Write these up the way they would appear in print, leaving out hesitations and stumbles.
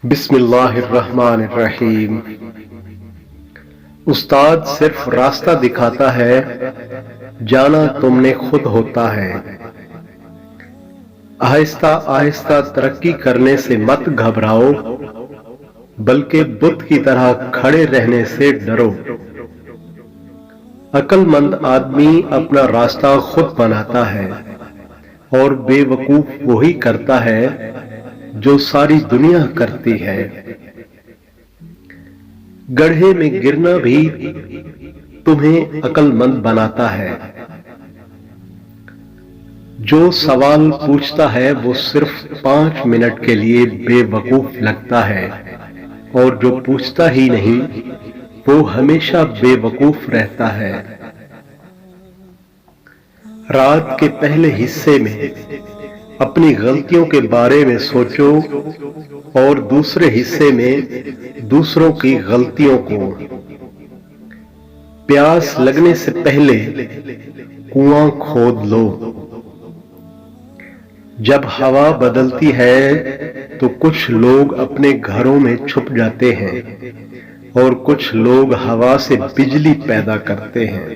بسم اللہ الرحمن الرحیم۔ استاد صرف راستہ دکھاتا ہے، جانا تم نے خود ہوتا ہے۔ آہستہ آہستہ ترقی کرنے سے مت گھبراؤ، بلکہ بت کی طرح کھڑے رہنے سے ڈرو۔ عقل مند آدمی اپنا راستہ خود بناتا ہے، اور بے وقوف وہی کرتا ہے جو ساری دنیا کرتی ہے۔ گڑھے میں گرنا بھی تمہیں عقل مند بناتا ہے۔ جو سوال پوچھتا ہے وہ صرف 5 منٹ کے لیے بے وقوف لگتا ہے، اور جو پوچھتا ہی نہیں وہ ہمیشہ بے وقوف رہتا ہے۔ رات کے پہلے حصے میں اپنی غلطیوں کے بارے میں سوچو، اور دوسرے حصے میں دوسروں کی غلطیوں کو۔ پیاس لگنے سے پہلے کنواں کھود لو۔ جب ہوا بدلتی ہے تو کچھ لوگ اپنے گھروں میں چھپ جاتے ہیں، اور کچھ لوگ ہوا سے بجلی پیدا کرتے ہیں۔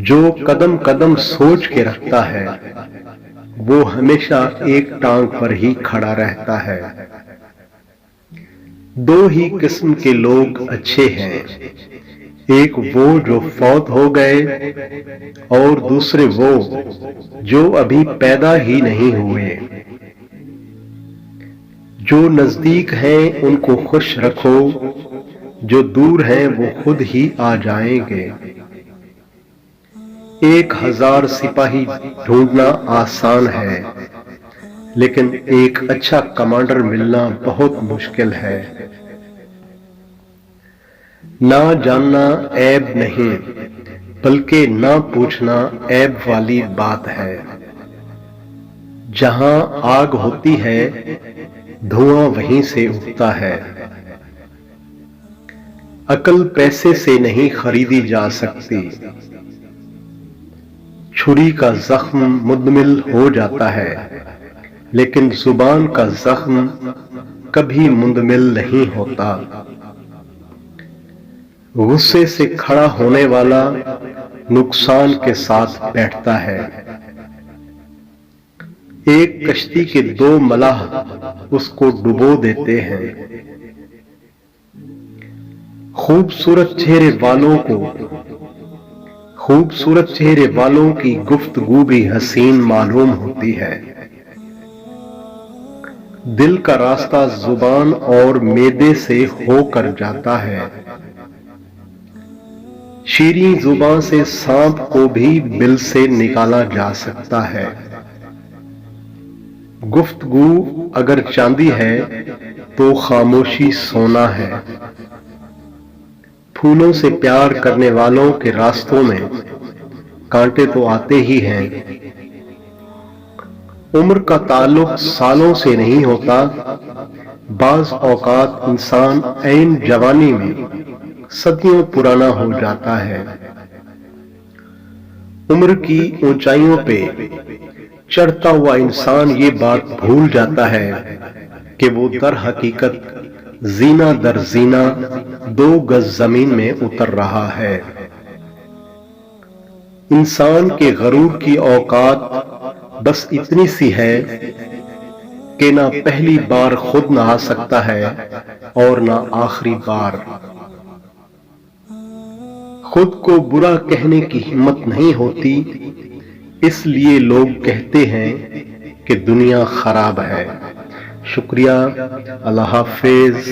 جو قدم قدم سوچ کے رکھتا ہے وہ ہمیشہ ایک ٹانگ پر ہی کھڑا رہتا ہے۔ دو ہی قسم کے لوگ اچھے ہیں، ایک وہ جو فوت ہو گئے، اور دوسرے وہ جو ابھی پیدا ہی نہیں ہوئے۔ جو نزدیک ہیں ان کو خوش رکھو، جو دور ہیں وہ خود ہی آ جائیں گے۔ 1000 سپاہی ڈھونڈنا آسان ہے، لیکن ایک اچھا کمانڈر ملنا بہت مشکل ہے۔ نہ جاننا عیب نہیں، بلکہ نہ پوچھنا عیب والی بات ہے۔ جہاں آگ ہوتی ہے دھواں وہیں سے اٹھتا ہے۔ عقل پیسے سے نہیں خریدی جا سکتی۔ چھری کا زخم مندمل ہو جاتا ہے، لیکن زبان کا زخم کبھی مندمل نہیں ہوتا۔ غصے سے کھڑا ہونے والا نقصان کے ساتھ بیٹھتا ہے۔ ایک کشتی کے 2 ملاح اس کو ڈبو دیتے ہیں۔ خوبصورت چہرے والوں کی گفتگو بھی حسین معلوم ہوتی ہے۔ دل کا راستہ زبان اور معدے سے ہو کر جاتا ہے۔ شیریں زبان سے سانپ کو بھی بل سے نکالا جا سکتا ہے۔ گفتگو اگر چاندی ہے تو خاموشی سونا ہے۔ پھولوں سے پیار کرنے والوں کے راستوں میں کانٹے تو آتے ہی ہیں۔ عمر کا تعلق سالوں سے نہیں ہوتا، بعض اوقات انسان عین جوانی میں صدیوں پرانا ہو جاتا ہے۔ عمر کی اونچائیوں پہ چڑھتا ہوا انسان یہ بات بھول جاتا ہے کہ وہ در حقیقت زینہ در زینہ 2 گز زمین میں اتر رہا ہے۔ انسان کے غرور کی اوقات بس اتنی سی ہے کہ نہ پہلی بار خود نہا سکتا ہے اور نہ آخری بار۔ خود کو برا کہنے کی ہمت نہیں ہوتی، اس لیے لوگ کہتے ہیں کہ دنیا خراب ہے۔ شکریہ، اللہ حافظ۔